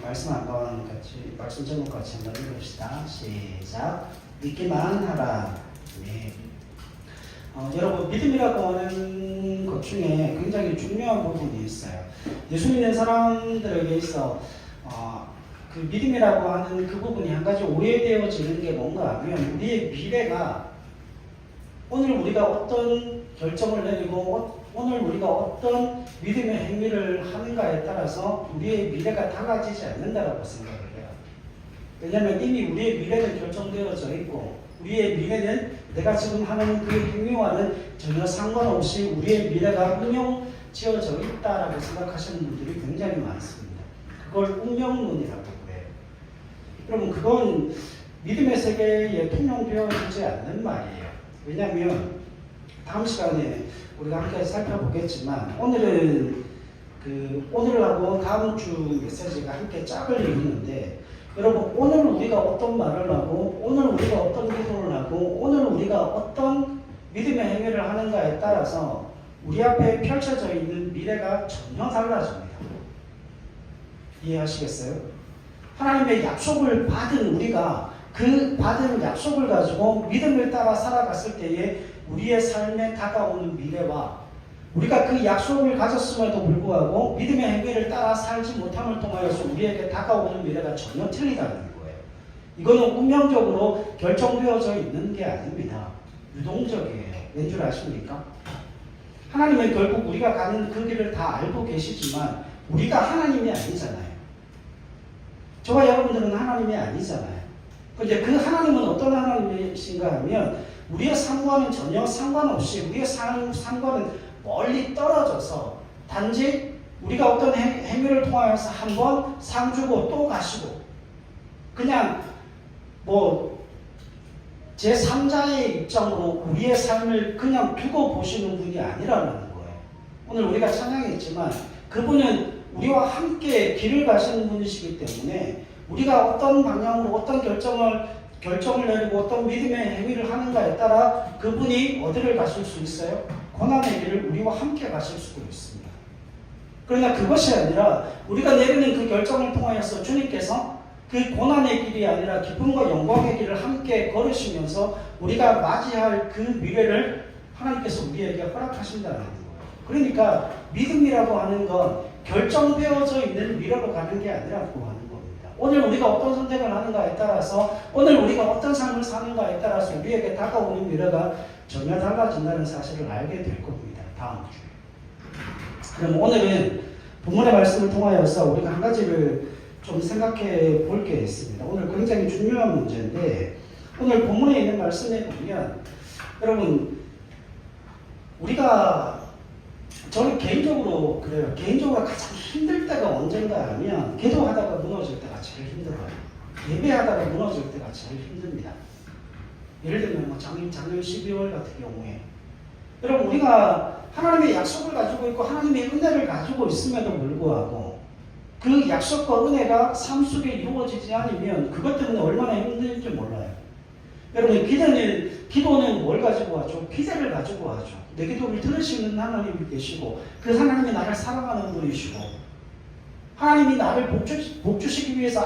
말씀 한번 같이 말씀 제목 같이 한번 읽읍시다. 시작. 믿기만 하라. 네. 여러분 믿음이라고 하는 것 중에 굉장히 중요한 부분이 있어요. 예수 믿는 사람들에게 있어 그 믿음이라고 하는 그 부분이 한 가지 오해되어지는 게 뭔가 하면 우리의 미래가 오늘 우리가 어떤 결정을 내리고 오늘 우리가 어떤 믿음의 행위를 하는가에 따라서 우리의 미래가 달라지지 않는다고 생각을 해요. 왜냐하면 이미 우리의 미래는 결정되어져 있고 우리의 미래는 내가 지금 하는 그 행위와는 전혀 상관없이 우리의 미래가 운명지어져 있다라고 생각하시는 분들이 굉장히 많습니다. 그걸 운명론이라고 그래요. 여러분 그건 믿음의 세계에 통용되어지지 않는 말이에요. 왜냐하면 다음 시간에 우리가 함께 살펴보겠지만 오늘은 오늘하고 다음 주 메시지가 함께 짝을 이루는데 여러분 오늘 우리가 어떤 말을 하고 오늘 우리가 어떤 기도를 하고 오늘 우리가 어떤 믿음의 행위를 하는가에 따라서 우리 앞에 펼쳐져 있는 미래가 전혀 달라집니다. 이해하시겠어요? 하나님의 약속을 받은 우리가 그 받은 약속을 가지고 믿음을 따라 살아갔을 때에 우리의 삶에 다가오는 미래와 우리가 그 약속을 가졌음에도 불구하고 믿음의 행위를 따라 살지 못함을 통하여서 우리에게 다가오는 미래가 전혀 틀리다는 거예요. 이거는 운명적으로 결정되어져 있는 게 아닙니다. 유동적이에요. 왠 줄 아십니까? 하나님은 결국 우리가 가는 그 길을 다 알고 계시지만 우리가 하나님이 아니잖아요. 저와 여러분들은 하나님이 아니잖아요. 근데 그 하나님은 어떤 하나님이신가 하면 우리의 삶과는 전혀 상관없이 우리의 삶과는 멀리 떨어져서 단지 우리가 어떤 행위를 통하여서 한번 상 주고 또 가시고 그냥 제3자의 입장으로 우리의 삶을 그냥 두고 보시는 분이 아니라는 거예요. 오늘 우리가 찬양했지만 그분은 우리와 함께 길을 가시는 분이시기 때문에 우리가 어떤 방향으로 어떤 결정을 내리고 어떤 믿음의 행위를 하는가에 따라 그분이 어디를 가실 수 있어요? 고난의 길을 우리와 함께 가실 수도 있습니다. 그러나 그것이 아니라 우리가 내리는 그 결정을 통하여서 주님께서 그 고난의 길이 아니라 기쁨과 영광의 길을 함께 걸으시면서 우리가 맞이할 그 미래를 하나님께서 우리에게 허락하신다는 거예요. 그러니까 믿음이라고 하는 건 결정되어져 있는 미래로 가는 게 아니라고 하는 겁니다. 오늘 우리가 어떤 선택을 하는가에 따라서 오늘 우리가 어떤 삶을 사는가에 따라서 우리에게 다가오는 미래가 전혀 달라진다는 사실을 알게 될 겁니다. 다음 주에. 그럼 오늘은 본문의 말씀을 통하여서 우리가 한 가지를 좀 생각해 볼 게 있습니다. 오늘 굉장히 중요한 문제인데 오늘 본문에 있는 말씀에 보면 여러분 저는 개인적으로 그래요. 개인적으로 가장 힘들 때가 언젠가 하면 기도하다가 무너질 때가 제일 힘들어요. 예배하다가 무너질 때가 제일 힘듭니다. 예를 들면 작년 12월 같은 경우에 여러분 우리가 하나님의 약속을 가지고 있고 하나님의 은혜를 가지고 있음에도 불구하고 그 약속과 은혜가 삶 속에 이루어지지 않으면 그것 때문에 얼마나 힘든지 몰라요. 여러분 기도는 뭘 가지고 하죠? 기대를 가지고 하죠. 내 기도를 들으시는 하나님이 계시고 그 하나님이 나를 사랑하는 분이시고 하나님이 나를 복주시기 위해서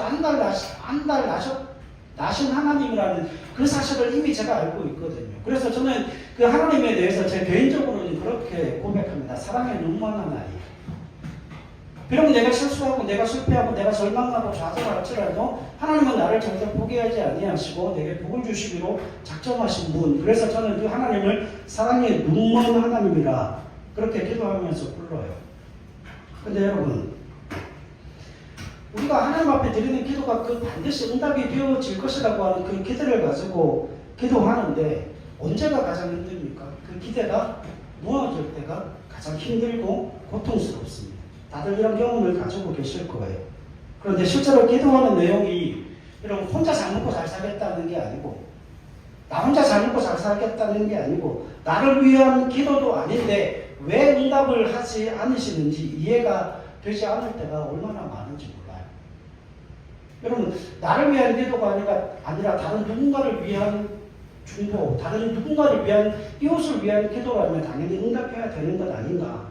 나신 하나님이라는 그 사실을 이미 제가 알고 있거든요. 그래서 저는 그 하나님에 대해서 제 개인적으로는 그렇게 고백합니다. 사랑의 눈먼 하나님. 비록 내가 실수하고 내가 실패하고 내가 절망하고 좌절할지라도 하나님은 나를 절대 포기하지 아니하시고 내게 복을 주시기로 작정하신 분. 그래서 저는 그 하나님을 사랑의 눈먼 하나님이라 그렇게 기도하면서 불러요. 근데 여러분 우리가 하나님 앞에 드리는 기도가 그 반드시 응답이 되어질 것이라고 하는 그 기대를 가지고 기도하는데 언제가 가장 힘듭니까? 그 기대가 무너질 때가 가장 힘들고 고통스럽습니다. 다들 이런 경험을 가지고 계실 거예요. 그런데 실제로 기도하는 내용이 여러분 혼자 잘 먹고 잘 살겠다는 게 아니고 나 혼자 잘 먹고 잘 살겠다는 게 아니고 나를 위한 기도도 아닌데 왜 응답을 하지 않으시는지 이해가 되지 않을 때가 얼마나 많은지 몰라요. 여러분 나를 위한 기도가 아니라 다른 누군가를 위한 중보, 다른 누군가를 위한 이웃을 위한 기도라면 당연히 응답해야 되는 것 아닌가.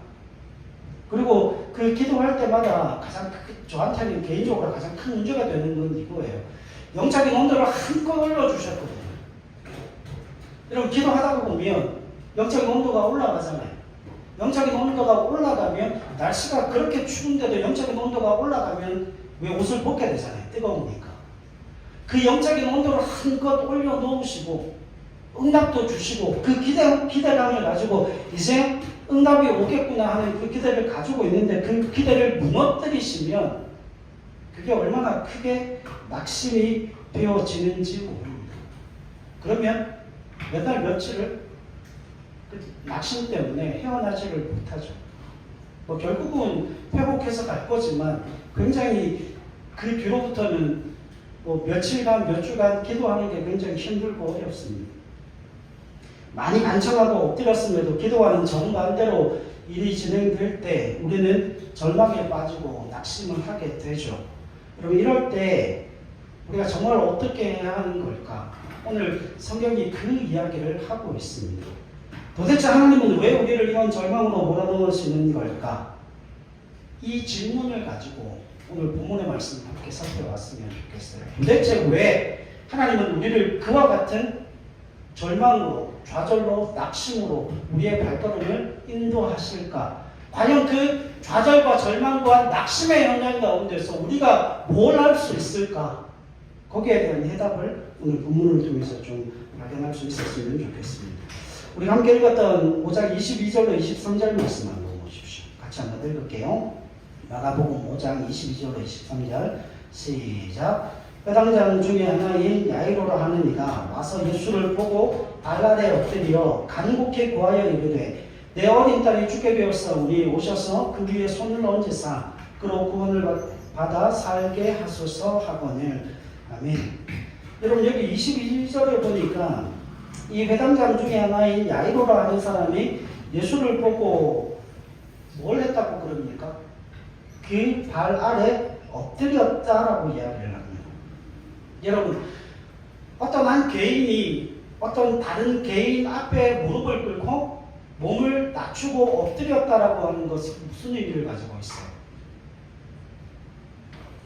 그리고 그 기도할 때마다 저한테는 개인적으로 가장 큰 문제가 되는 건 이거예요. 영적인 온도를 한껏 올려주셨거든요. 여러분 기도하다 보면 영적인 온도가 올라가잖아요. 영적인 온도가 올라가면 날씨가 그렇게 추운데도 영적인 온도가 올라가면 왜 옷을 벗게 되잖아요. 뜨거우니까. 그 영적인 온도를 한껏 올려놓으시고 응답도 주시고 그 기대감을 가지고 이제 응답이 오겠구나 하는 그 기대를 가지고 있는데 그 기대를 무너뜨리시면 그게 얼마나 크게 낙심이 되어지는지 모릅니다. 그러면 몇 달 며칠을 낙심 때문에 헤어나지를 못하죠. 뭐 결국은 회복해서 갈 거지만 굉장히 그 뒤로부터는 뭐 며칠간 몇 주간 기도하는 게 굉장히 힘들고 어렵습니다. 많이 간청하고 엎드렸음에도 기도하는 정반대로 일이 진행될 때 우리는 절망에 빠지고 낙심을 하게 되죠. 여러분 이럴 때 우리가 정말 어떻게 해야 하는 걸까? 오늘 성경이 그 이야기를 하고 있습니다. 도대체 하나님은 왜 우리를 이런 절망으로 몰아넣으시는 걸까? 이 질문을 가지고 오늘 본문의 말씀을 함께 살펴봤으면 좋겠어요. 도대체 왜 하나님은 우리를 그와 같은 절망으로, 좌절로, 낙심으로 우리의 발걸음을 인도하실까? 과연 그 좌절과 절망과 낙심의 현장 가운데서 우리가 뭘 할 수 있을까? 거기에 대한 해답을 오늘 본문을 통해서 좀 발견할 수 있었으면 좋겠습니다. 우리 함께 읽었던 5장 22절로 23절 말씀 한번 보십시오. 같이 한번 읽을게요. 마가복음 5장 22절로 23절 시작. 회당장 중에 하나인 야이로라 하는 이가 와서 예수를 보고 발 아래 엎드려 간곡히 구하여 이르되 내 어린 딸이 죽게 되었사오니 오셔서 그 위에 손을 얹으사 그로 구원을 받아 살게 하소서 하거늘. 아멘. 여러분 여기 22절에 보니까 이 회당장 중에 하나인 야이로라 하는 사람이 예수를 보고 뭘 했다고 그럽니까? 그 발 아래 엎드렸다라고 이야기를 합니다. 여러분 어떤 한 개인이 어떤 다른 개인 앞에 무릎을 꿇고 몸을 낮추고 엎드렸다라고 하는 것이 무슨 의미를 가지고 있어요?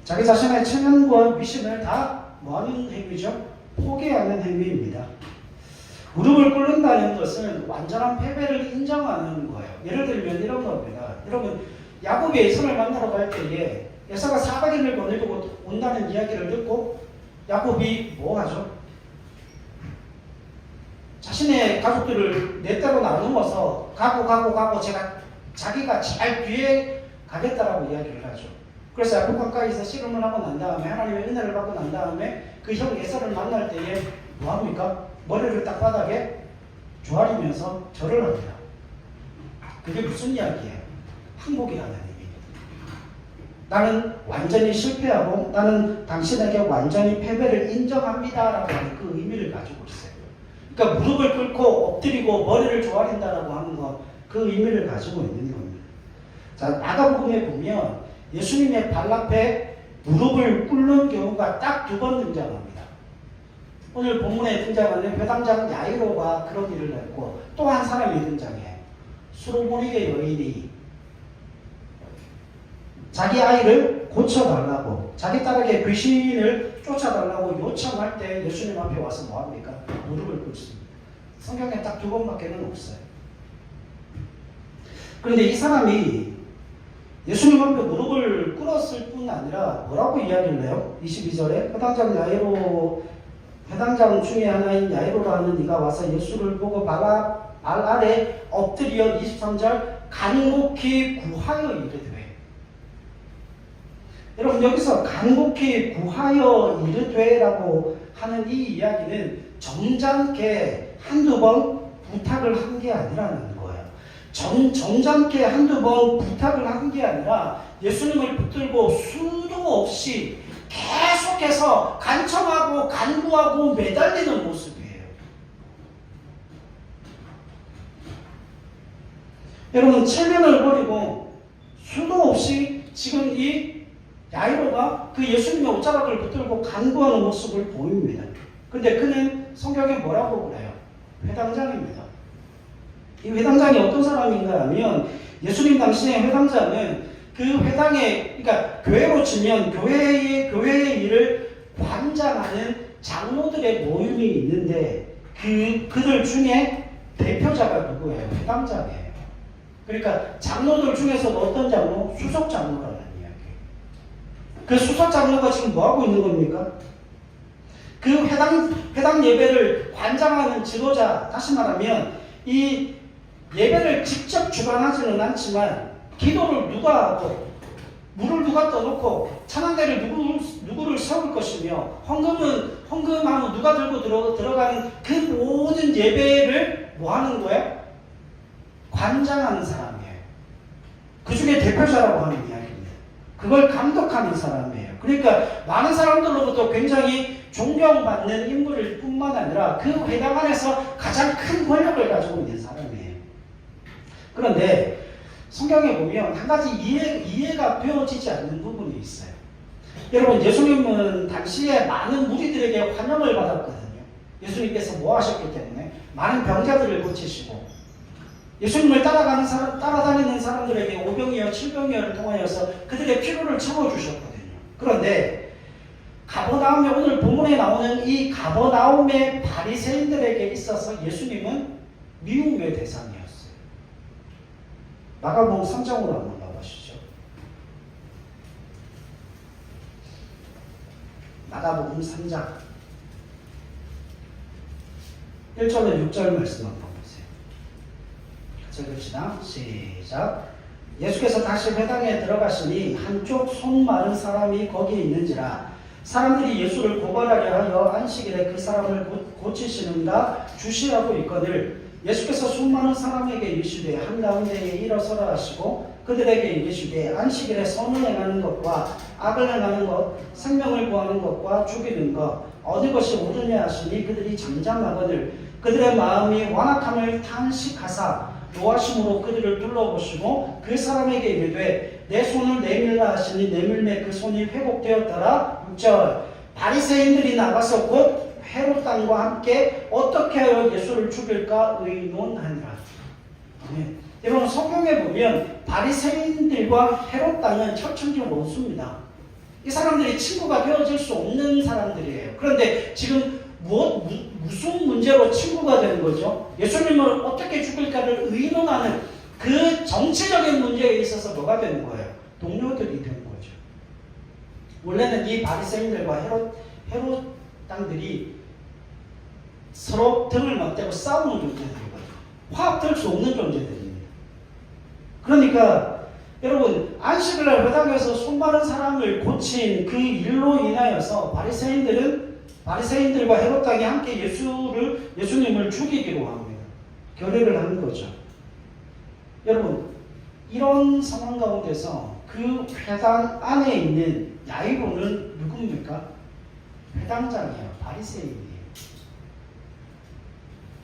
자기 자신의 체면과 위신을 다 뭐하는 행위죠? 포기하는 행위입니다. 무릎을 꿇는다는 것은 완전한 패배를 인정하는 거예요. 예를 들면 이런 겁니다. 여러분 야곱이 에서를 만나러 갈 때에 에서가 400일을 보내고 온다는 이야기를 듣고 야곱이 뭐 하죠? 자신의 가족들을 네 대로 나누어서 가고 자기가 제일 뒤에 가겠다라고 이야기를 하죠. 그래서 야곱 가까이서 씨름을 하고 난 다음에 하나님의 은혜를 받고 난 다음에 그 형 에서를 만날 때에 뭐 합니까? 머리를 땅바닥에 조아리면서 절을 합니다. 그게 무슨 이야기예요? 항복이라는 의미입니다. 나는 완전히 실패하고 나는 당신에게 완전히 패배를 인정합니다라고 하는 그 의미를 가지고 있어요. 그러니까 무릎을 꿇고 엎드리고 머리를 조아린다라고 하는 것, 그 의미를 가지고 있는 겁니다. 자, 마가복음에 보면 예수님의 발 앞에 무릎을 꿇는 경우가 딱 2번 등장합니다. 오늘 본문에 등장하는 회당장 야이로가 그런 일을 했고 또 한 사람이 등장해요. 수로보니게 여인이 자기 아이를 고쳐달라고 자기 딸에게 귀신을 쫓아달라고 요청할 때 예수님 앞에 와서 뭐합니까? 무릎을 꿇습니다. 성경에 딱 2번밖에는 없어요. 그런데 이 사람이 예수님 앞에 무릎을 꿇었을 뿐 아니라 뭐라고 이야기를 해요? 22절에 회당장 중에 하나인 야이로라 하는 이가 와서 예수를 보고 발 아래 엎드려 23절 간곡히 구하여 이르되. 여러분 여기서 간곡히 구하여 이르되라고 하는 이 이야기는 점잖게 한두 번 부탁을 한 게 아니라는 거예요. 점잖게 한두 번 부탁을 한 게 아니라 예수님을 붙들고 수도 없이 계속해서 간청하고 간구하고 매달리는 모습이에요. 여러분 체면을 버리고 수도 없이 지금 이 야이로가 그 예수님의 옷자락을 붙들고 간구하는 모습을 보입니다. 근데 그는 성경에 뭐라고 그래요? 회당장입니다. 이 회당장이 어떤 사람인가 하면 예수님 당시의 회당장은 그 회당에, 그러니까 교회로 치면 교회의 일을 관장하는 장로들의 모임이 있는데 그들 중에 대표자가 누구예요? 회당장이에요. 그러니까 장로들 중에서도 어떤 장로? 수석 장로라는 이야기. 그 수석 장로가 지금 뭐 하고 있는 겁니까? 그 회당 예배를 관장하는 지도자, 다시 말하면 이 예배를 직접 주관하지는 않지만 기도를 누가 하고 물을 누가 떠놓고 찬양대를 누구를 세울 것이며 헌금하면 누가 들고 들어가는 그 모든 예배를 뭐 하는 거예요? 관장하는 사람이에요. 그 중에 대표자라고 하는 이야기입니다. 그걸 감독하는 사람이에요. 그러니까 많은 사람들로부터 굉장히 존경받는 인물일 뿐만 아니라 그 회당 안에서 가장 큰 권력을 가지고 있는 사람이에요. 그런데 성경에 보면 한 가지 이해가 되어지지 않는 부분이 있어요. 여러분, 예수님은 당시에 많은 무리들에게 환영을 받았거든요. 예수님께서 뭐 하셨기 때문에 많은 병자들을 고치시고 예수님을 따라다니는 사람들에게 오병이어 7병이어를 통하여서 그들의 필요를 채워주셨거든요. 그런데 가버나움에, 오늘 본문에 나오는 이 가버나움의 바리새인들에게 있어서 예수님은 미움의 대상이었어요. 마가복음 3장으로 한번 가보시죠. 마가복음 3장 1절에 6절 말씀 한번 보세요. 같이 읽읍시다. 시작. 예수께서 다시 회당에 들어가시니 한쪽 손 마른 사람이 거기에 있는지라 사람들이 예수를 고발하려 하여 안식일에 그 사람을 고치시는가 주시하고 있거늘 예수께서 손 마른 사람에게 이르시되 한가운데에 일어서라 하시고 그들에게 이르시되 안식일에 선을 행하는 것과 악을 행하는 것, 생명을 구하는 것과 죽이는 것 어느 것이 옳으냐 하시니 그들이 잠잠하거늘 그들의 마음이 완악함을 탄식하사 노하심으로 그들을 둘러보시고 그 사람에게 이르되 내 손을 내밀라 하시니 내밀매 그 손이 회복되었더라. 6절 바리새인들이 나가서 곧 헤롯 땅과 함께 어떻게 하여 예수를 죽일까 의논하니라. 여러분, 성경에 보면 바리새인들과 헤롯 땅은 철천지 원수입니다. 이 사람들이 친구가 되어질 수 없는 사람들이에요. 그런데 지금 무슨 문제로 친구가 되는 거죠? 예수님을 어떻게 죽일까를 의논하는 그 정치적인 문제에 있어서 뭐가 되는 거예요? 동료들이 되는 거죠. 원래는 이 바리새인들과 헤롯 땅들이 서로 등을 맞대고 싸우는 존재들이거든요. 화합될 수 없는 존재들입니다. 그러니까 여러분, 안식일날 회당에서 손 마른 사람을 고친 그 일로 인하여서 바리새인들과 헤롯 땅이 함께 예수님을 죽이기로 합니다. 결의를 하는 거죠. 여러분, 이런 상황 가운데서 그 회당 안에 있는 야이로는 누굽니까? 회당장이에요. 바리새인이에요.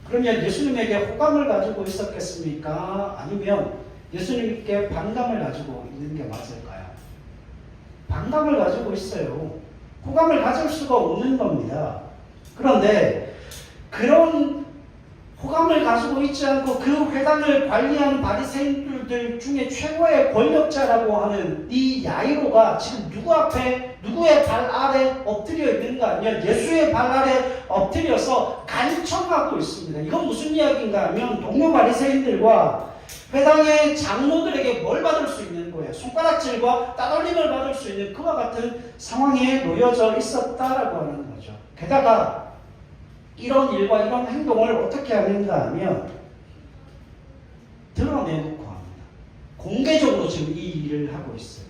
그러면 예수님에게 호감을 가지고 있었겠습니까? 아니면 예수님께 반감을 가지고 있는 게 맞을까요? 반감을 가지고 있어요. 호감을 가질 수가 없는 겁니다. 그런데 그런 호감을 가지고 있지 않고 그 회당을 관리하는 바리새인들 중에 최고의 권력자라고 하는 이 야이로가 지금 누구의 발 아래 엎드려 있는가 하면 예수의 발 아래 엎드려서 간청하고 있습니다. 이건 무슨 이야기인가 하면 동료 바리새인들과 회당의 장로들에게 뭘 받을 수 있는 거예요? 손가락질과 따돌림을 받을 수 있는 그와 같은 상황에 놓여져 있었다라고 하는 거죠. 게다가 이런 일과 이런 행동을 어떻게 하는가 하면 드러내놓고 합니다. 공개적으로 지금 이 일을 하고 있어요.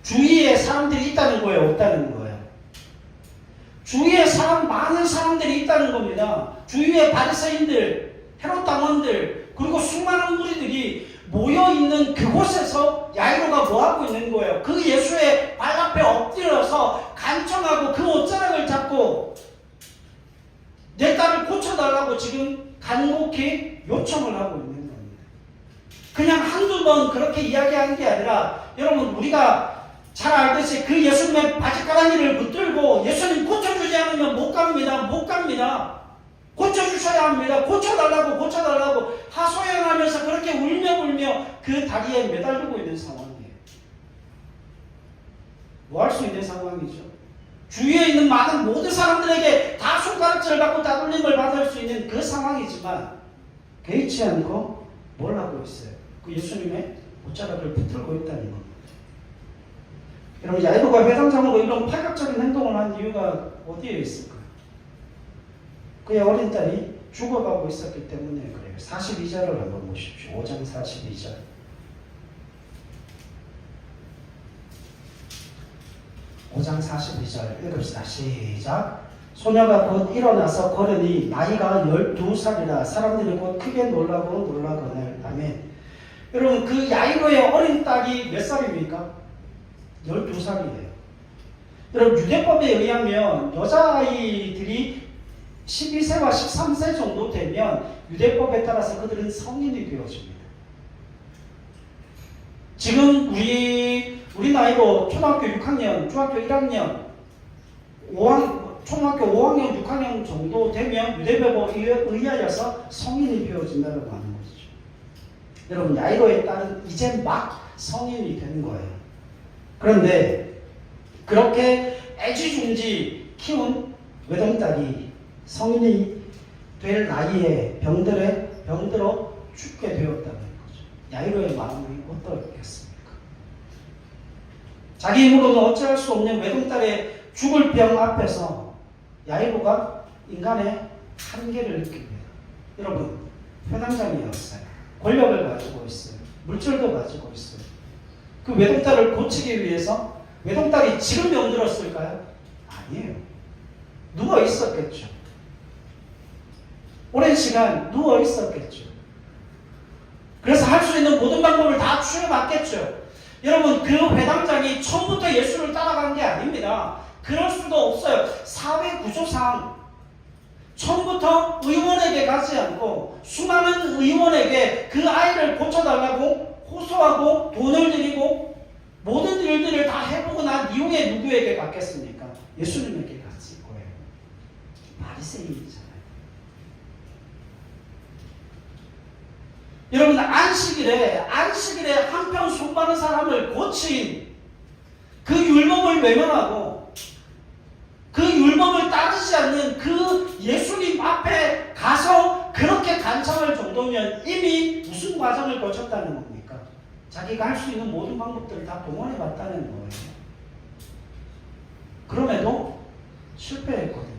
주위에 사람들이 있다는 거예요? 없다는 거예요? 주위에 많은 사람들이 있다는 겁니다. 주위에 바리새인들, 헤롯 당원들, 그리고 수많은 무리들이 모여있는 그곳에서 야이로가 뭐하고 있는 거예요? 그 예수의 발 앞에 엎드려서 간청하고 그 옷자락을 잡고 내 딸을 고쳐달라고 지금 간곡히 요청을 하고 있는 겁니다. 그냥 한두 번 그렇게 이야기하는 게 아니라 여러분, 우리가 잘 알듯이 그 예수님의 바지가랑이를 붙들고 예수님 고쳐주지 않으면 못 갑니다. 고쳐주셔야 합니다. 고쳐달라고 고쳐달라고 고쳐달라고 하소연하면서 그렇게 울며 그 다리에 매달리고 있는 상황이에요. 뭐 할 수 있는 상황이죠? 주위에 있는 많은 모든 사람들에게 다 손가락질을 받고 따돌림을 받을 수 있는 그 상황이지만 개의치 않고 뭘 하고 있어요? 그 예수님의 옷자락을 붙들고 있다는 겁니다. 여러분, 야이로가 회당장으로 이런 파격적인 행동을 한 이유가 어디에 있을까요? 그의 어린 딸이 죽어가고 있었기 때문에 그래요. 42절을 한번 보십시오. 5장 42절. 5장 42절 읽읍시다. 시작. 소녀가 곧 일어나서 걸으니 나이가 12살이라 사람들이 곧 크게 놀라거늘. 아멘. 여러분, 그 야이로의 어린 딸이 몇 살입니까? 12살이에요. 여러분, 유대법에 의하면 여자아이들이 12세와 13세 정도 되면 유대법에 따라서 그들은 성인이 되어집니다. 지금 우리 나이로 초등학교 6학년, 중학교 1학년, 초등학교 5학년, 6학년 정도 되면 유대법에 의하여서 성인이 되어진다고 하는 것이죠. 여러분, 야이로의 딸은 이제 막 성인이 된 거예요. 그런데 그렇게 애지중지 키운 외동딸이 성인이 될 나이에 병들어 죽게 되었다는 거죠. 야이로의 마음이 어떠했겠습니까? 자기 힘으로는 어찌할 수 없는 외동딸의 죽을 병 앞에서 야이로가 인간의 한계를 느낍니다. 여러분, 회당장이었어요. 권력을 가지고 있어요. 물질도 가지고 있어요. 그 외동딸을 고치기 위해서 외동딸이 지금 병들었을까요? 아니에요. 누워 있었겠죠. 오랜 시간 누워 있었겠죠. 그래서 할 수 있는 모든 방법을 다 취해봤겠죠. 여러분, 그 회당장이 처음부터 예수를 따라간 게 아닙니다. 그럴 수도 없어요. 사회 구조상 처음부터 의원에게 가지 않고 수많은 의원에게 그 아이를 고쳐달라고 호소하고 돈을 드리고 모든 일들을 다 해보고 난 이후에 누구에게 갔겠습니까? 예수님에게 갔을 거예요. 바리새인이잖아요. 여러분, 안식일에 한편 수많은 사람을 고친 그 율법을 외면하고 그 율법을 따르지 않는 그 예수님 앞에 가서 그렇게 간청할 정도면 이미 무슨 과정을 거쳤다는 겁니까? 자기가 할 수 있는 모든 방법들을 다 동원해 봤다는 거예요. 그럼에도 실패했거든요.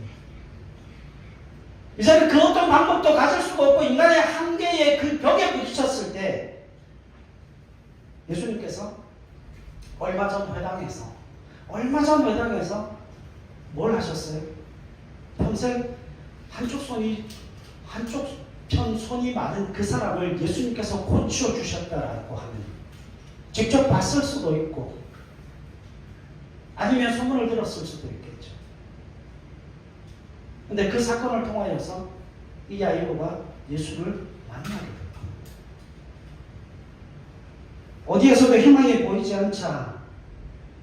이제는 그 어떤 방법도 가질 수가 없고 인간의 한계의 그 벽에 부딪혔을 때 예수님께서 얼마 전 회당에서 뭘 하셨어요? 평생 한쪽 편 손이 많은 그 사람을 예수님께서 고쳐 주셨다라고 하는, 직접 봤을 수도 있고 아니면 소문을 들었을 수도 있겠죠. 근데 그 사건을 통하여서 이 야이로가 예수를 만나게 됩니다. 어디에서도 희망이 보이지 않자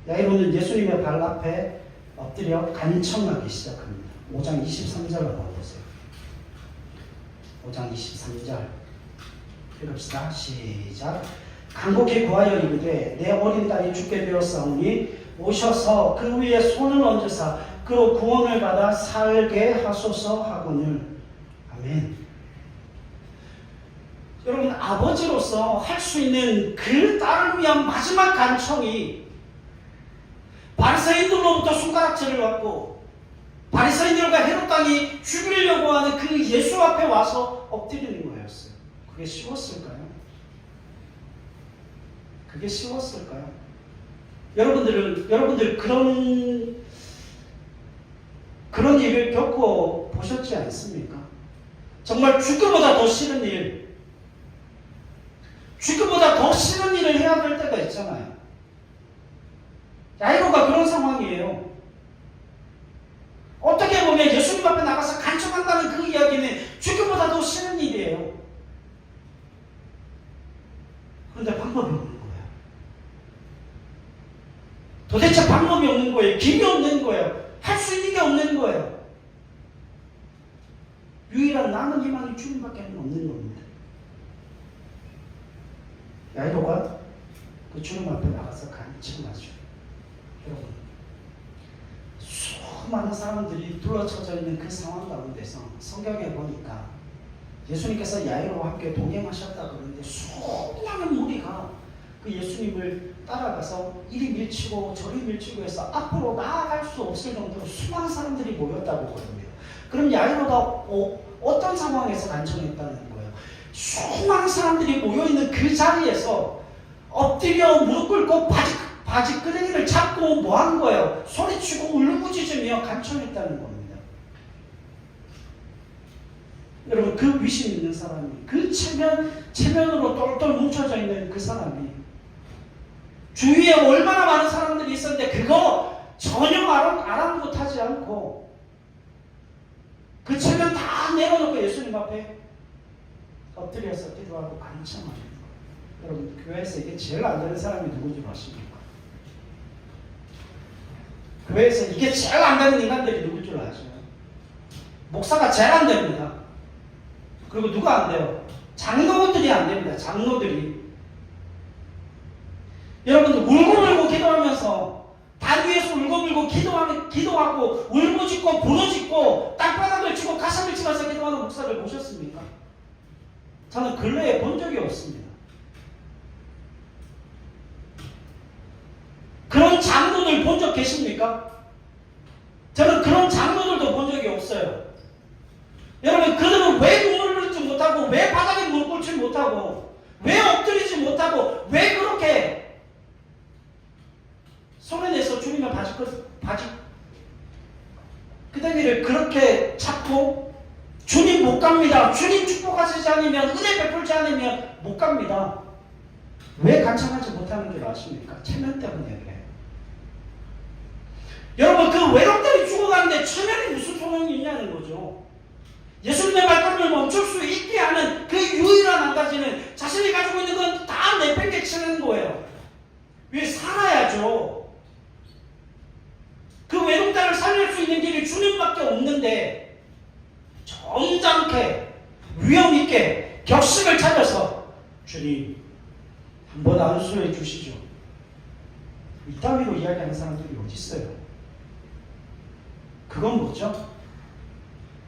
야이로는 예수님의 발 앞에 엎드려 간청하기 시작합니다. 5장 23절 한번 보세요. 5장 23절 읽읍시다. 시작. 간곡히 구하여 이르되 내 어린 딸이 죽게 되었사오니 오셔서 그 위에 손을 얹으사 그로 구원을 받아 살게 하소서 하거늘. 아멘. 여러분, 아버지로서 할 수 있는 그 딸을 위한 마지막 간청이 바리새인들로부터 손가락질을 받고 바리새인들과 헤롯 왕이 죽이려고 하는 그 예수 앞에 와서 엎드리는 거였어요. 그게 쉬웠을까요? 그게 쉬웠을까요? 여러분들 그런 일을 겪고 보셨지 않습니까? 정말 죽음보다 더 싫은 일, 죽음보다 더 싫은 일을 해야 될 때가 있잖아요. 야이로가 그런 상황이에요. 어떻게 보면 예수님 앞에 나가서 간청한다는 그 이야기는 죽음보다 더 싫은 일이에요. 그런데 방법이 없는 거예요. 도대체 방법이 없는 거예요. 길이 없는 거예요. 할 수 있는 게 없는 거예요. 유일한 남은 희망이 주님밖에 없는 겁니다. 야이로가 그 주님 앞에 나가서 간청하죠. 여러분, 수많은 사람들이 둘러쳐져 있는 그 상황 가운데서 성경에 보니까 예수님께서 야이로와 함께 동행하셨다 그러는데 수많은 무리가 그 예수님을 따라가서 이리 밀치고 저리 밀치고 해서 앞으로 나아갈 수 없을 정도로 수많은 사람들이 모였다고 그럽니다. 그럼 야이로가 어떤 상황에서 간청했다는 거예요? 수많은 사람들이 모여있는 그 자리에서 엎드려 무릎 꿇고 바지끄레기를 잡고 뭐 하는 거예요? 소리치고 울부짖으며 간청했다는 겁니다. 여러분, 그 위심 있는 사람이, 그 체면으로 똘똘 뭉쳐져 있는 그 사람이 주위에 얼마나 많은 사람들이 있었는데 그거 전혀 아랑곳하지 않고 그 체면 다 내려놓고 예수님 앞에 엎드려서 기도하고 간청하는 거예요. 여러분, 교회에서 이게 제일 안 되는 사람이 누군지 아십니까? 교회에서 이게 제일 안 되는 인간들이 누굴 줄 아세요? 목사가 제일 안 됩니다. 그리고 누가 안 돼요? 장로들이 안 됩니다. 장로들이. 여러분들 울고불고 기도하면서 단 위에서 울고불고 기도하고 울부짖고 부르짖고 땅바닥을 치고 가슴을 치면서 기도하는 목사를 보셨습니까? 저는 근래에 본 적이 없습니다. 그런 장로들 본 적 계십니까? 저는 그런 장로들도 본 적이 없어요. 여러분, 그들은 왜 눈물을 흘리지 못하고, 왜 바닥에 무릎 꿇지 못하고, 왜 엎드리지 못하고, 왜 그렇게 손에 내서 주님의 끄댕이를 그렇게 잡고 주님 못 갑니다. 주님 축복하시지 않으면, 은혜 베풀지 않으면 못 갑니다. 왜 간청하지 못하는 줄 아십니까? 체면 때문에 그래요. 여러분, 그 외롭들이 죽어가는데 체면이 무슨 소용이 있냐는 거죠. 예수님의 말씀을 멈출 수 있게 하는 그 유일한 한 가지는 자신이 가지고 있는 건 다 내팽개치는 거예요. 왜? 살아야죠. 그 외롭다를 살릴 수 있는 길이 주님밖에 없는데 점잖게 위험있게 격식을 차려서 주님 한번 안수해 주시죠. 이따위로 이야기하는 사람들이 어디 있어요? 그건 뭐죠?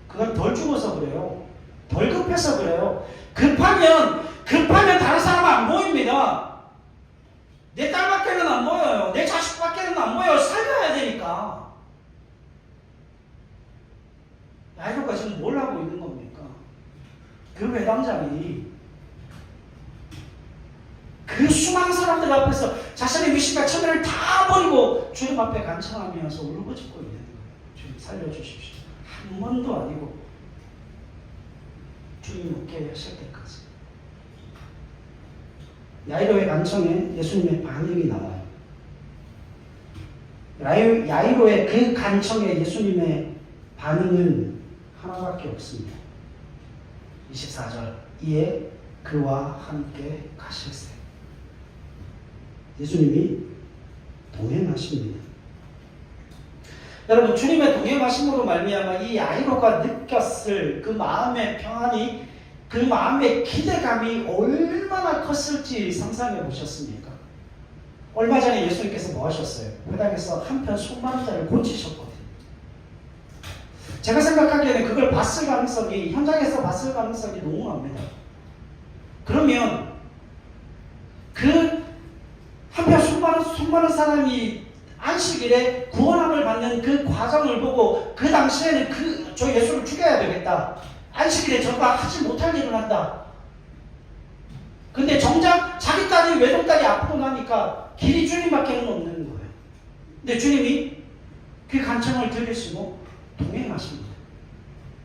그건 덜 죽어서 그래요. 덜 급해서 그래요. 급하면 다른 사람은 안 보입니다. 내 딸밖에는 안 보여요. 내 자식밖에는 안 보여요. 살려야 되니까. 야이로가 지금 뭘 하고 있는 겁니까? 그 회당장이 그 수많은 사람들 앞에서 자신의 위신과 체면을 다 버리고 주님 앞에 간청하면서 울부짖고 있는 거예요. 주님 살려주십시오. 한 번도 아니고 주님 웃게 하실 때까지. 야이로의 간청에 예수님의 반응이 나와요. 야이로의 그 간청에 예수님의 반응은 하나밖에 없습니다. 24절, 이에 그와 함께 가실세. 예수님이 동행하십니다. 여러분, 주님의 동행하심으로 말미암아 이 야이로가 느꼈을 그 마음의 평안이, 그 마음의 기대감이 얼마나 컸을지 상상해 보셨습니까? 얼마 전에 예수님께서 뭐 하셨어요? 회당에서 한편 수많은 자를 고치셨거든요. 제가 생각하기에는 그걸 현장에서 봤을 가능성이 농후합니다. 그러면 그 한편 수많은 사람이 안식일에 구원함을 받는 그 과정을 보고 그 당시에는 저 예수를 죽여야 되겠다. 안식일에 저가 하지 못할 일을 한다. 근데 정작 자기 딸이 외동딸이 아프고 나니까 길이 주님밖에 없는 거예요. 근데 주님이 그 간청을 들으시고 동행하십니다.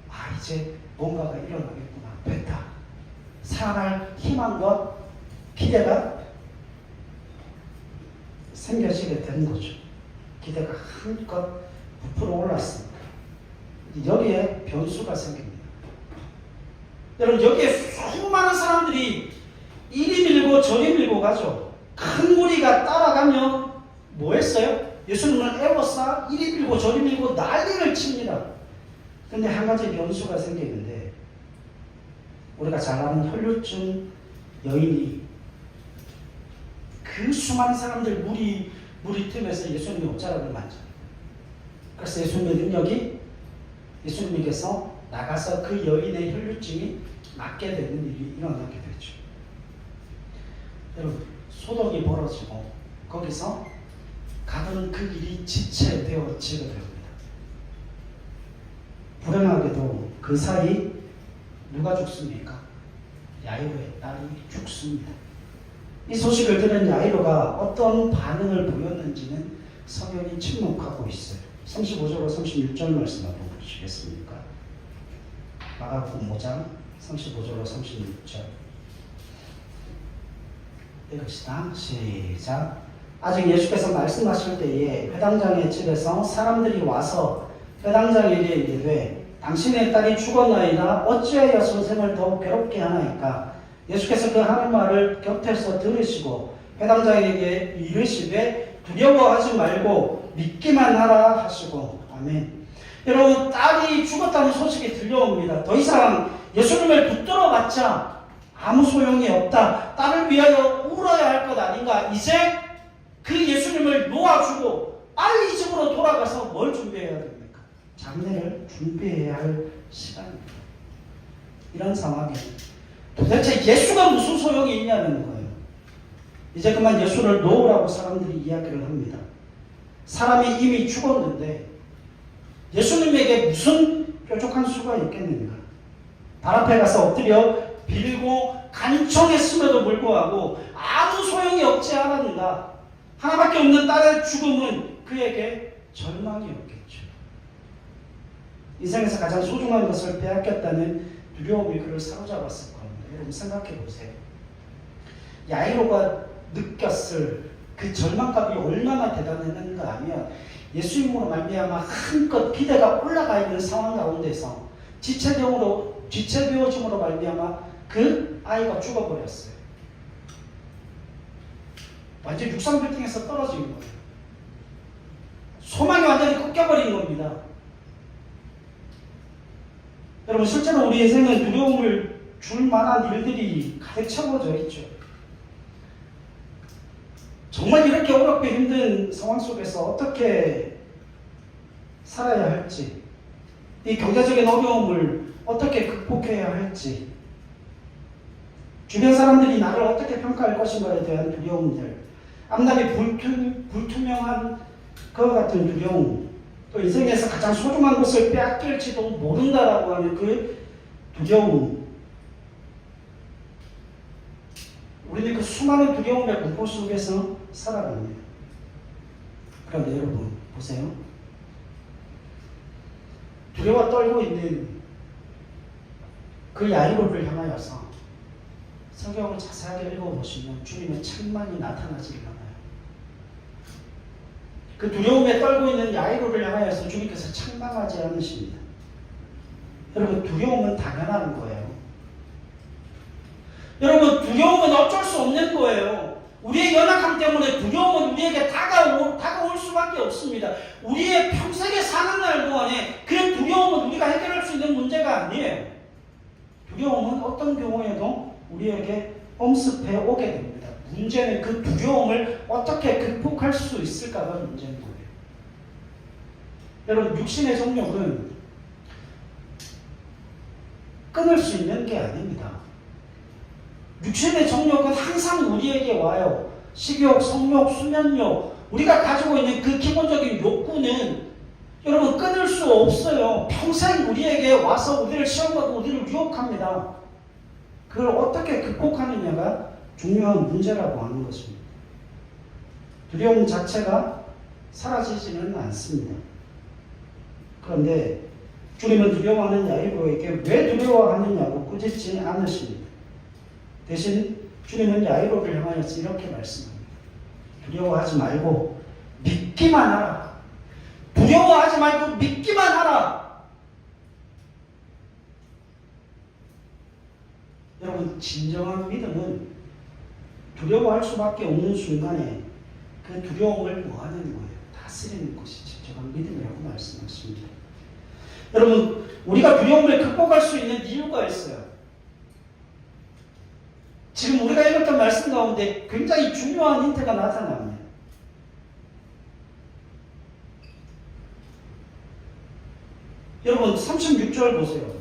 아, 이제 뭔가가 일어나겠구나. 됐다. 살아날 희망과 기대가 생겨지게 된 거죠. 기대가 한껏 부풀어 올랐습니다. 여기에 변수가 생깁니다. 여러분, 여기에 수많은 사람들이 이리 밀고 저리 밀고 가죠. 큰 무리가 따라가면 뭐 했어요? 예수님을 에워싸 이리 밀고 저리 밀고 난리를 칩니다. 근데 한 가지 변수가 생기는데 우리가 잘 아는 혈류증 여인이 그 수많은 사람들 무리 틈에서 예수님의 옷자락을 만져. 그래서 예수님의 능력이 예수님께서 나가서 그 여인의 혈류증이 낫게 되는 일이 일어나게 되죠. 여러분, 소동이 벌어지고 거기서 가던 그 일이 지체되어지게 됩니다. 불행하게도 그 사이 누가 죽습니까? 야이로의 딸이 죽습니다. 이 소식을 들은 야이로가 어떤 반응을 보였는지는 성경이 침묵하고 있어요. 35절로 36절 말씀 한번 보시겠습니까? 마가복음 5장 35절로 36절 읽읍시다. 시작. 아직 예수께서 말씀하실 때에 회당장의 집에서 사람들이 와서 회당장에게 이르되 당신의 딸이 죽었나이다. 어찌하여 선생을 더욱 괴롭게 하나이까? 예수께서 그 하는 말을 곁에서 들으시고 회당장에게 이르시되 두려워하지 말고 믿기만 하라 하시고. 아멘. 여러분, 딸이 죽었다는 소식이 들려옵니다. 더 이상 예수님을 붙들어봤자 아무 소용이 없다. 딸을 위하여 울어야 할 것 아닌가. 이제 그 예수님을 놓아주고 빨리 집으로 돌아가서 뭘 준비해야 됩니까? 장례를 준비해야 할 시간입니다. 이런 상황에 도대체 예수가 무슨 소용이 있냐는 거예요. 이제 그만 예수를 놓으라고 사람들이 이야기를 합니다. 사람이 이미 죽었는데 예수님에게 무슨 뾰족한 수가 있겠는가? 발 앞에 가서 엎드려 빌고 간청했음에도 불구하고 아무 소용이 없지 않았는가? 하나밖에 없는 딸의 죽음은 그에게 절망이었겠죠. 인생에서 가장 소중한 것을 빼앗겼다는 두려움이 그를 사로잡았을 겁니다. 여러분 생각해 보세요. 야이로가 느꼈을 그 절망감이 얼마나 대단했는가 하면 예수님으로 말미암아 한껏 기대가 올라가 있는 상황 가운데서 지체되어짐으로 말미암아 그 아이가 죽어버렸어요. 완전 육상 빌딩에서 떨어진 거예요. 소망이 완전히 꺾여버린 겁니다. 여러분 실제로 우리 인생은 두려움을 줄 만한 일들이 가득 채워져 있죠. 정말 이렇게 어렵고 힘든 상황 속에서 어떻게 살아야 할지, 이 경제적인 어려움을 어떻게 극복해야 할지, 주변 사람들이 나를 어떻게 평가할 것인가에 대한 두려움들, 앞날이 불투명한 그와 같은 두려움, 또 인생에서 가장 소중한 것을 빼앗길지도 모른다라고 하는 그 두려움. 우리는 그 수많은 두려움의 공포 속에서 살아갑니다. 그런데 여러분 보세요. 두려워 떨고 있는 그 야이로를 향하여서 성경을 자세하게 읽어보시면 주님의 책망이 나타나지 않아요. 그 두려움에 떨고 있는 야이로를 향하여서 주님께서 책망하지 않으십니다. 여러분 두려움은 당연한 거예요. 여러분 두려움은 어쩔 수 없는 거예요. 우리의 연약함 때문에 두려움은 우리에게 다가올 수밖에 없습니다. 우리의 평생에 사는 날 동안에 그 두려움은 우리가 해결할 수 있는 문제가 아니에요. 두려움은 어떤 경우에도 우리에게 엄습해 오게 됩니다. 문제는 그 두려움을 어떻게 극복할 수 있을까가 문제인 거예요. 여러분 육신의 정욕은 끊을 수 있는 게 아닙니다. 육신의 정욕은 항상 우리에게 와요. 식욕, 성욕, 수면욕, 우리가 가지고 있는 그 기본적인 욕구는 여러분 끊을 수 없어요. 평생 우리에게 와서 우리를 시험하고 우리를 유혹합니다. 그걸 어떻게 극복하느냐가 중요한 문제라고 하는 것입니다. 두려움 자체가 사라지지는 않습니다. 그런데 주님은 두려워하는 야이로에게 왜 두려워하느냐고 꾸짖지 않으십니다. 대신 주님은 야이로를 향하여서 이렇게 말씀합니다. 두려워하지 말고 믿기만 하라. 두려워하지 말고 믿기만 하라. 여러분 진정한 믿음은 두려워할 수밖에 없는 순간에 그 두려움을 뭐하는 거예요? 다스리는 것이 진정한 믿음이라고 말씀하십니다. 여러분 우리가 두려움을 극복할 수 있는 이유가 있어요. 지금 우리가 읽었던 말씀 가운데 굉장히 중요한 힌트가 나타납니다. 여러분 36절 보세요.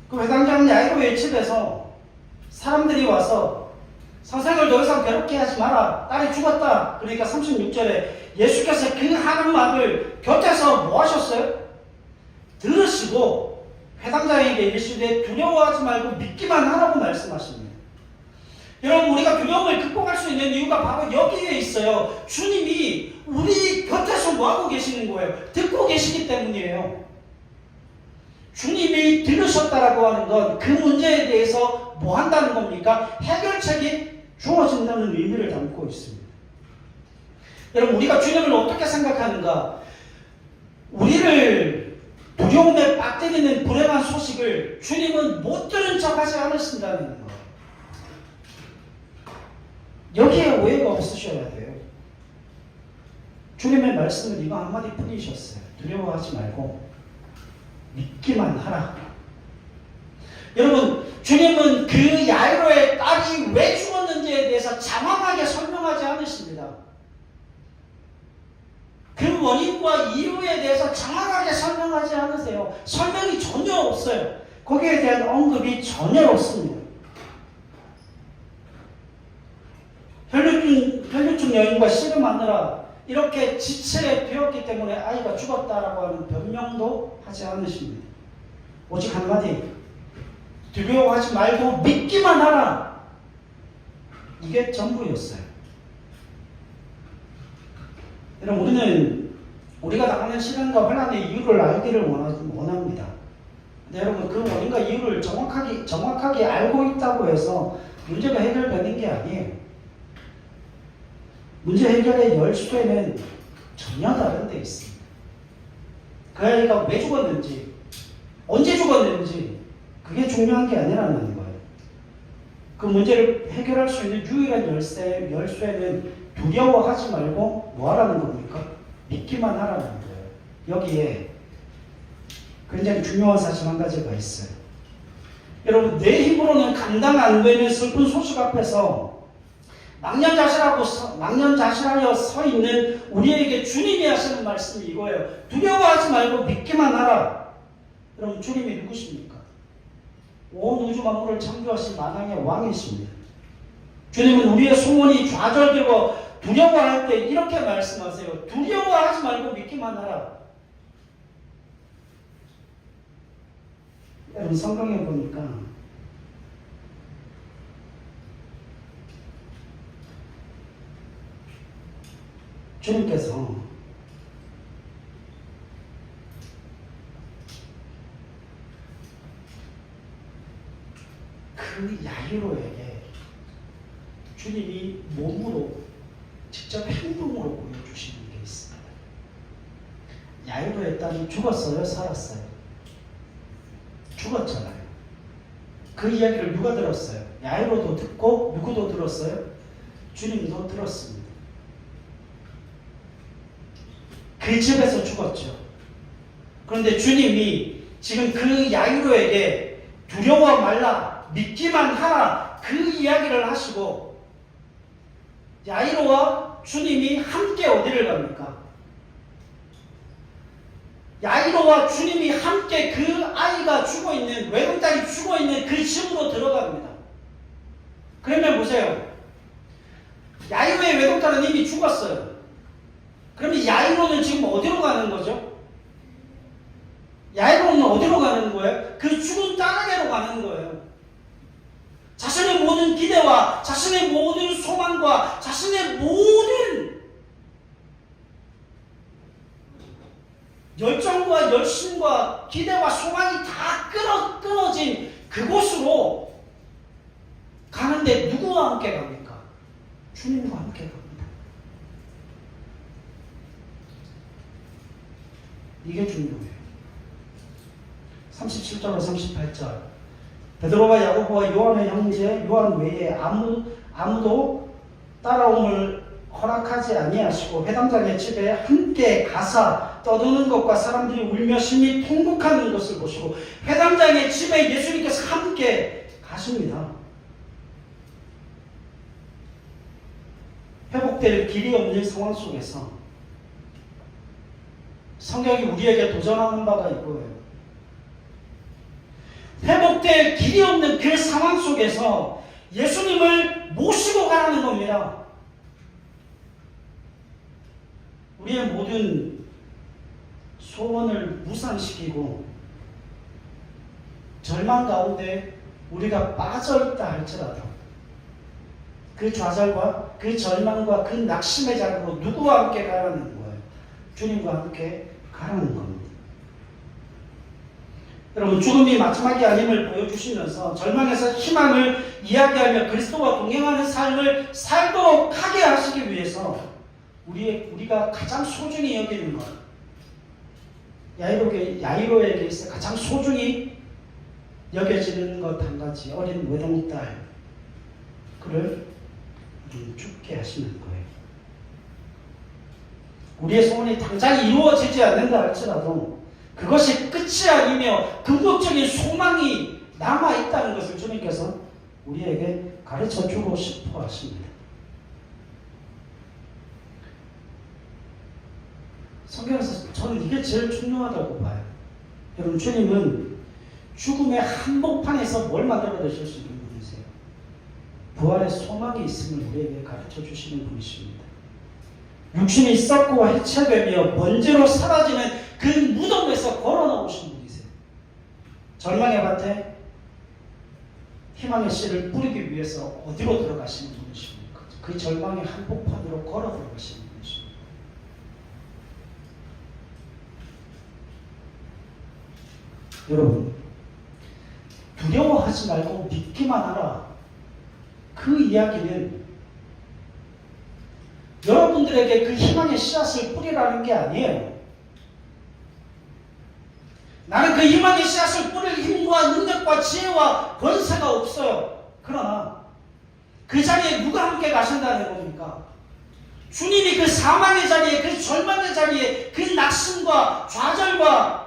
그 회당장 야이로의 집에서 사람들이 와서 선생을 더 이상 괴롭게 하지 마라. 딸이 죽었다. 그러니까 36절에 예수께서 그 하는 말을 곁에서 뭐 하셨어요? 들으시고 회당장에게 이르시되 두려워하지 말고 믿기만 하라고 말씀하십니다. 여러분 우리가 두려움을 극복할 수 있는 이유가 바로 여기에 있어요. 주님이 우리 곁에서 뭐하고 계시는 거예요? 듣고 계시기 때문이에요. 주님이 들으셨다라고 하는 건 그 문제에 대해서 뭐 한다는 겁니까? 해결책이 주어진다는 의미를 담고 있습니다. 여러분 우리가 주님을 어떻게 생각하는가? 우리를 두려움에 빠뜨리는 불행한 소식을 주님은 못 들은 척하지 않으신다는 거. 여기에 오해가 없으셔야 돼요. 주님의 말씀은 이거 한마디 뿐이셨어요. 두려워하지 말고 믿기만 하라. 여러분 주님은 그 야이로의 딸이 왜 죽었는지에 대해서 장황하게 설명하지 않으십니다. 그 원인과 이유에 대해서 장황하게 설명하지 않으세요. 설명이 전혀 없어요. 거기에 대한 언급이 전혀 없습니다. 혈류증 여인과 씨름하느라 이렇게 지체에 되었기 때문에 아이가 죽었다라고 하는 변명도 하지 않으십니다. 오직 한마디, 두려워하지 말고 믿기만 하라. 이게 전부였어요. 여러분 우리는 우리가 당하는 시련과 환난의 이유를 알기를 원합니다. 근데 여러분 그 원인과 이유를 정확하게 알고 있다고 해서 문제가 해결되는 게 아니에요. 문제 해결의 열쇠는 전혀 다른 데 있습니다. 그 아이가 왜 죽었는지, 언제 죽었는지 그게 중요한 게 아니라는 거예요. 그 문제를 해결할 수 있는 유일한 열쇠는 두려워하지 말고 뭐 하라는 겁니까? 믿기만 하라는 거예요. 여기에 굉장히 중요한 사실 한 가지가 있어요. 여러분 내 힘으로는 감당 안 되는 슬픈 소식 앞에서 망연자실하여 서 있는 우리에게 주님이 하시는 말씀이 이거예요. 두려워하지 말고 믿기만 하라. 여러분 주님이 누구십니까? 온 우주 만물을 창조하신 만왕의 왕이십니다. 주님은 우리의 소원이 좌절되고 두려워할 때 이렇게 말씀하세요. 두려워하지 말고 믿기만 하라. 여러분 성경에 보니까 주님께서 그 야이로에게 주님이 몸으로 직접 행동으로 보여주시는 게 있습니다. 야이로의 딸이 죽었어요? 살았어요? 죽었잖아요. 그 이야기를 누가 들었어요? 야이로도 듣고 누구도 들었어요? 주님도 들었습니다. 그 집에서 죽었죠. 그런데 주님이 지금 그 야이로에게 두려워 말라, 믿기만 하라, 그 이야기를 하시고 야이로와 주님이 함께 어디를 갑니까? 야이로와 주님이 함께 그 아이가 죽어있는, 외동딸이 죽어있는 그 집으로 들어갑니다. 그러면 보세요. 야이로의 외동딸은 이미 죽었어요. 그러면 야이로는 지금 어디로 가는 거죠? 야이로는 어디로 가는 거예요? 그 죽은 딸에게로 가는 거예요. 자신의 모든 기대와 자신의 모든 소망과 자신의 모든 열정과 열심과 기대와 소망이 다 끊어진 그곳으로 가는데 누구와 함께 갑니까? 주님과 함께 갑니다. 이게 중요해요. 37절과 38절. 베드로와 야고보와 요한의 형제 요한 외에 아무도 따라옴을 허락하지 아니하시고 회당장의 집에 함께 가사 떠드는 것과 사람들이 울며 심히 통곡하는 것을 보시고 회당장의 집에 예수님께서 함께 가십니다. 회복될 길이 없는 상황 속에서 성경이 우리에게 도전하는 바가 이거예요. 회복될 길이 없는 그 상황 속에서 예수님을 모시고 가라는 겁니다. 우리의 모든 소원을 무산시키고 절망 가운데 우리가 빠져있다 할지라도 그 좌절과 그 절망과 그 낙심의 자리로 누구와 함께 가라는 거예요? 주님과 함께 가라는 겁니다. 여러분, 죽음이 마지막이 아님을 보여주시면서 절망에서 희망을 이야기하며 그리스도와 동행하는 삶을 살도록 하게 하시기 위해서 우리가 가장 소중히 여기는 것, 야이로에게 있어 가장 소중히 여겨지는 것 한 가지, 어린 외동딸, 그를 죽게 하시는 거예요. 우리의 소원이 당장 이루어지지 않는다 할지라도 그것이 끝이 아니며 궁극적인 소망이 남아있다는 것을 주님께서 우리에게 가르쳐주고 싶어 하십니다. 성경에서 저는 이게 제일 중요하다고 봐요. 여러분, 주님은 죽음의 한복판에서 뭘 만들어 드실 수 있는 분이세요. 부활의 소망이 있음을 우리에게 가르쳐 주시는 분이십니다. 육신이 썩고 해체되며 먼지로 사라지는 그 무덤에서 걸어 나오신 분이세요. 절망의 밭에 희망의 씨를 뿌리기 위해서 어디로 들어가시는 분이십니까? 그 절망의 한복판으로 걸어 들어가시는 분이십니다. 여러분, 두려워하지 말고 믿기만 하라. 그 이야기는 여러분들에게 그 희망의 씨앗을 뿌리라는 게 아니에요. 나는 그 희망의 씨앗을 뿌릴 힘과 능력과 지혜와 권세가 없어요. 그러나 그 자리에 누가 함께 가신다는 겁니까? 주님이 그 사망의 자리에, 그 절망의 자리에, 그 낙심과 좌절과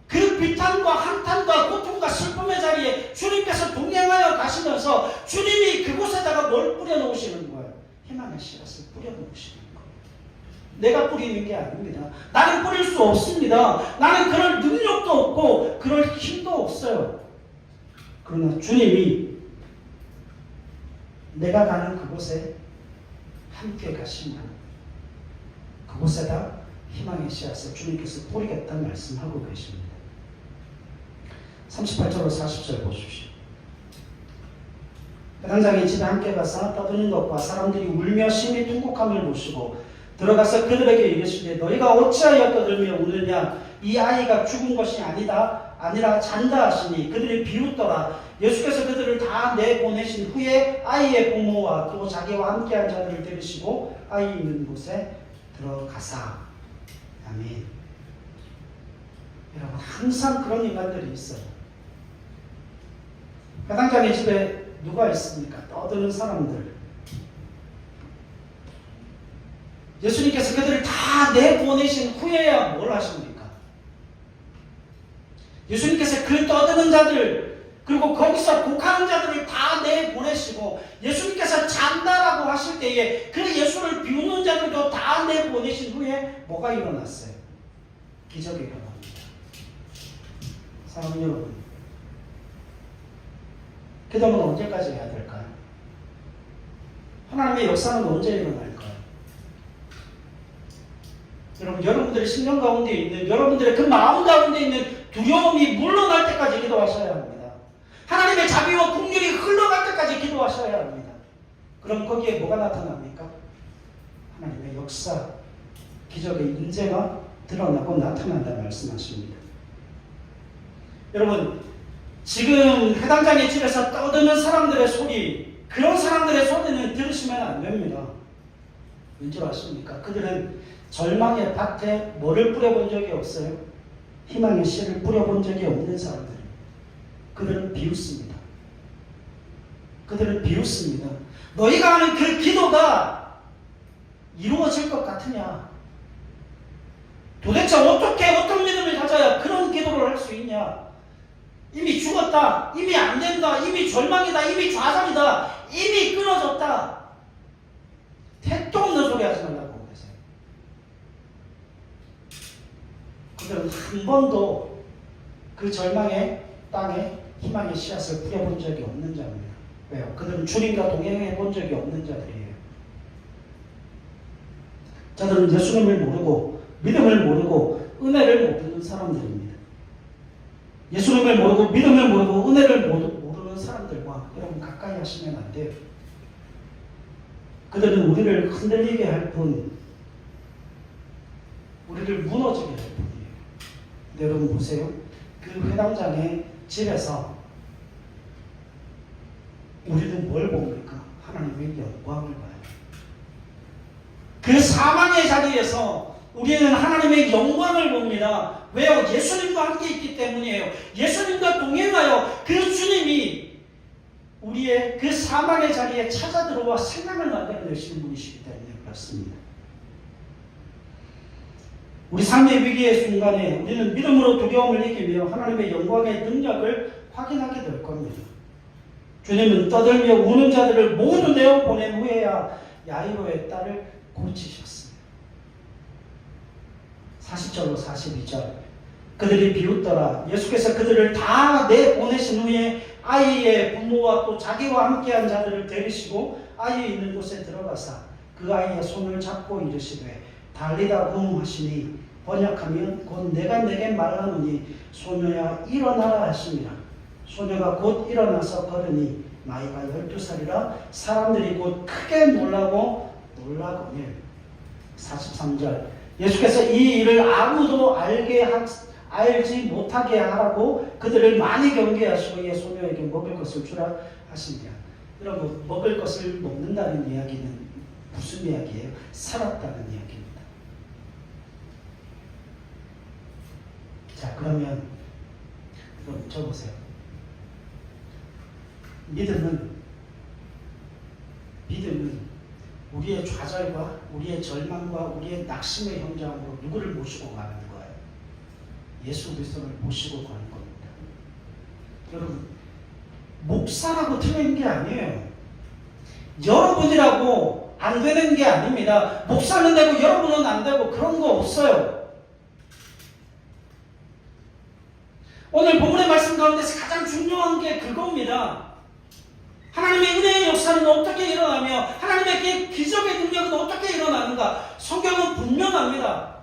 그 비탄과 한탄과 고통과 슬픔의 자리에 주님께서 동행하여 가시면서 주님이 그곳에다가 뭘 뿌려놓으시는 거예요? 희망의 씨앗을 뿌려놓으시는 거예요. 내가 뿌리는 게 아닙니다. 나는 뿌릴 수 없습니다. 나는 그럴 능력도 없고 그럴 힘도 없어요. 그러나 주님이 내가 가는 그곳에 함께 가시면 그곳에다 희망의 씨앗을 주님께서 뿌리겠다는 말씀하고 계십니다. 38절로 40절 보십시오. 회당장이 집에 함께 가서 떠드는 것과 사람들이 울며 심히 통곡함을 보시고 들어가서 그들에게 이르시되 너희가 어찌하여 떠들며 우느냐? 이 아이가 죽은 것이 아니라 잔다 하시니 그들이 비웃더라. 예수께서 그들을 다 내보내신 후에 아이의 부모와 또 자기와 함께한 자들을 데리시고 아이 있는 곳에 들어가사. 아멘. 여러분, 항상 그런 인간들이 있어요. 회당장의 집에 누가 있습니까? 떠드는 사람들. 예수님께서 그들을 다 내보내신 후에야 뭘 하십니까? 예수님께서 그 떠드는 자들, 그리고 거기서 곡하는 자들을 다 내보내시고 예수님께서 잔다라고 하실 때에 그 예수를 비웃는 자들도 다 내보내신 후에 뭐가 일어났어요? 기적이 일어납니다. 사랑하는 여러분, 기도는 언제까지 해야 될까요? 하나님의 역사는 언제 일어날까요? 여러분들의 심령 가운데 있는, 여러분들의 그 마음 가운데 있는 두려움이 물러날 때까지 기도하셔야 합니다. 하나님의 자비와 긍휼이 흘러갈 때까지 기도하셔야 합니다. 그럼 거기에 뭐가 나타납니까? 하나님의 역사, 기적의 인재가 드러나고 나타난다는 말씀하십니다. 여러분, 지금 회당장의 집에서 떠드는 사람들의 소리, 그런 사람들의 소리는 들으시면 안 됩니다. 왠지 아십니까? 그들은 절망의 밭에 뭐를 뿌려본 적이 없어요? 희망의 씨를 뿌려본 적이 없는 사람들입니다. 그들은 비웃습니다. 그들은 비웃습니다. 너희가 하는 그 기도가 이루어질 것 같으냐? 도대체 어떤 믿음을 가져야 그런 기도를 할 수 있냐? 이미 죽었다. 이미 안 된다. 이미 절망이다. 이미 좌절이다. 이미 끊어졌다. 택도 그들은 한 번도 그 절망의 땅에 희망의 씨앗을 뿌려본 적이 없는 자입니다. 왜요? 그들은 주님과 동행해 본 적이 없는 자들이에요. 저들은 예수님을 모르고 믿음을 모르고 은혜를 모르는 사람들입니다. 예수님을 모르고 믿음을 모르고 은혜를 모르는 사람들과 여러분 가까이 하시면 안 돼요. 그들은 우리를 흔들리게 할 뿐, 우리를 무너지게 할 뿐이에요. 근데 여러분 보세요. 그 회당장의 집에서 우리는 뭘 봅니까? 하나님의 영광을 봐요. 그 사망의 자리에서 우리는 하나님의 영광을 봅니다. 왜요? 예수님과 함께 있기 때문이에요. 예수님과 동행하여 그 주님이 우리의 그 사망의 자리에 찾아 들어와 생명을 만들어내시는 분이시기 때문에 그렇습니다. 우리 삶의 위기의 순간에 우리는 믿음으로 두려움을 이기며 하나님의 영광의 능력을 확인하게 될 겁니다. 주님은 떠들며 우는 자들을 모두 내어 보낸 후에야 야이로의 딸을 고치셨습니다. 40절로 42절 그들이 비웃더라. 예수께서 그들을 다 내보내신 후에 아이의 부모와 또 자기와 함께한 자들을 데리시고 아이 있는 곳에 들어가사 그 아이의 손을 잡고 이르시되 달리다 굼 하시니 번역하면 곧 내가 내게 말하노니 소녀야 일어나라 하시니라. 소녀가 곧 일어나서 걸으니 나이가 12살이라 사람들이 곧 크게 놀라거늘. 43절 예수께서 이 일을 아무도 알지 못하게 하라고 그들을 많이 경계하시고 이 소녀에게 먹을 것을 주라 하시니라. 여러분 먹을 것을 먹는다는 이야기는 무슨 이야기예요? 살았다는 이야기입니다. 자 그러면 적으세요. 믿음은 우리의 좌절과 우리의 절망과 우리의 낙심의 현장으로 누구를 모시고 가는 거예요? 예수 그리스도를 모시고 가는 겁니다. 여러분 목사라고 틀린 게 아니에요. 여러분이라고 안 되는 게 아닙니다. 목사는 되고 여러분은 안 되고 그런 거 없어요. 오늘 본문의 말씀 가운데서 가장 중요한 게 그겁니다. 하나님의 은혜의 역사는 어떻게 일어나며 하나님의 기적의 능력은 어떻게 일어나는가? 성경은 분명합니다.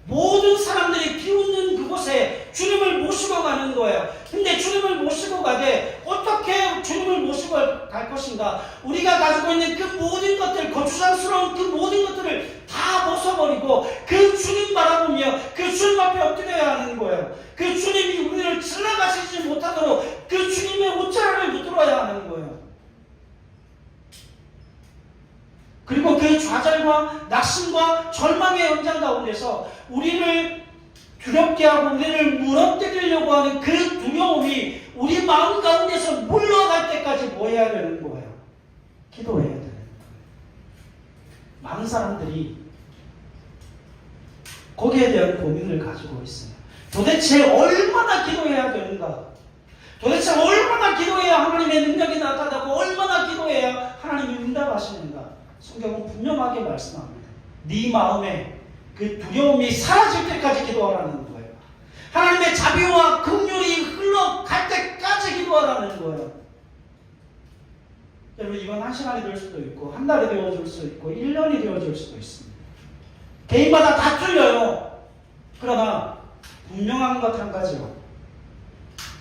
모든 사람들이 비웃는 그곳에 주님을 모시고 가는 거예요. 근데 주님을 모시고 가되 어떻게 주님을 모시고 갈 것인가? 우리가 가지고 있는 그 모든 것들, 거추장스러운 그 모든 것들을 다 벗어버리고 그 주님 바라보며 그 주님 앞에 엎드려야 하는 거예요. 그 주님이 우리를 지나가시지 못하도록 그 주님의 옷자락을 붙들어야 하는 거예요. 그리고 그 좌절과 낙심과 절망의 현장 가운데서 우리를 두렵게 하고 우리를 무너뜨리려고 하는 그 두려움이 우리 마음 가운데서 물러갈 때까지 뭐 해야 되는 거예요? 기도해야 되는 거예요. 많은 사람들이 거기에 대한 고민을 가지고 있어요. 도대체 얼마나 기도해야 되는가? 도대체 얼마나 기도해야 하나님의 능력이 나타나고 얼마나 기도해야 하나님이 응답하시는가? 성경은 분명하게 말씀합니다. 네 마음에 그 두려움이 사라질 때까지 기도하라는 거예요. 하나님의 자비와 긍휼이 흘러갈 때까지 기도하라는 거예요. 여러분 이건 한 시간이 될 수도 있고 한 달이 되어질 수 있고 1년이 되어질 수도 있습니다. 개인마다 다 틀려요. 그러나 분명한 것 한 가지요.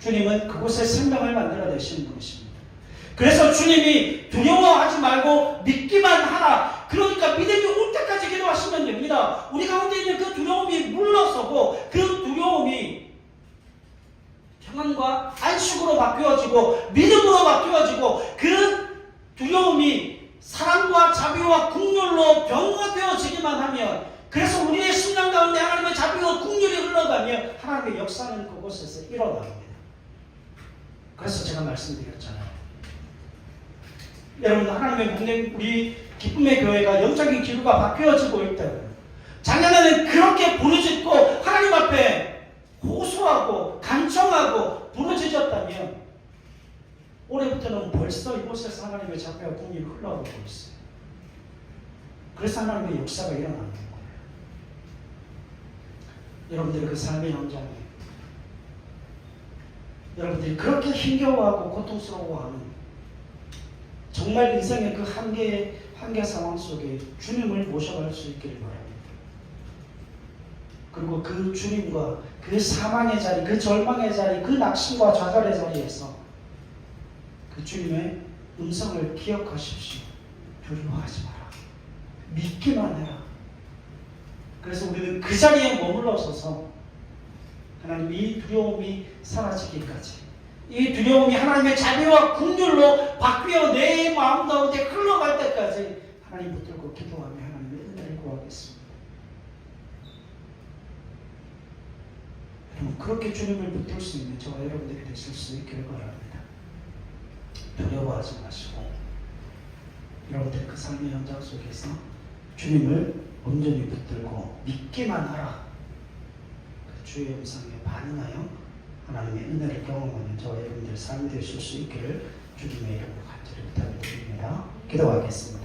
주님은 그곳에 생명을 만들어내시는 분이십니다. 그래서 주님이 두려워하지 말고 믿기만 하라. 그러니까 믿음이 올 때까지 기도하시면 됩니다. 우리 가운데 있는 그 두려움이 물러서고 그 두려움이 평안과 안식으로 바뀌어지고 믿음으로 바뀌어지고 그 두려움이 사랑과 자비와 긍휼로 변화되어지기만 하면 그래서 우리의 심령 가운데 하나님의 자비와 긍휼이 흘러가며 하나님의 역사는 그곳에서 일어납니다. 그래서 제가 말씀드렸잖아요. 여러분 하나님의 문명 우리 기쁨의 교회가 영적인 기류가 바뀌어지고 있다고요. 작년에는 그렇게 부르짖고 하나님 앞에 호소하고 간청하고 부르짖었다면 올해부터는 벌써 이곳에서 하나님의 자비와 긍휼이 흘러가고 있어요. 그래서 하나님의 역사가 일어나는 거예요. 여러분들의 그 삶의 현장에 여러분들이 그렇게 힘겨워하고 고통스러워하는 정말 인생의 그 한계 상황 속에 주님을 모셔갈 수 있기를 바랍니다. 그리고 그 주님과 그 사망의 자리, 그 절망의 자리, 그 낙심과 좌절의 자리에서 그 주님의 음성을 기억하십시오. 두려워하지 마라. 믿기만 해라. 그래서 우리는 그 자리에 머물러 서서 하나님 이 두려움이 사라지기까지, 이 두려움이 하나님의 자비와 긍휼로 바뀌어 내 마음 가운데 흘러갈 때까지 하나님 붙들고 기도하며 하나님의 은혜를 구하겠습니다. 여러분, 그렇게 주님을 붙들 수 있는 저와 여러분들이 되실 수 있기를 바랍니다. 두려워하지 마시고 여러분들 그 삶의 현장 속에서 주님을 온전히 붙들고 믿기만 하라. 그 주의 음성에 반응하여 하나님의 은혜를 경험하는 저와 여러분들의 삶이 되실 수 있기를 주님의 이름으로 간절히 부탁드립니다. 기도하겠습니다.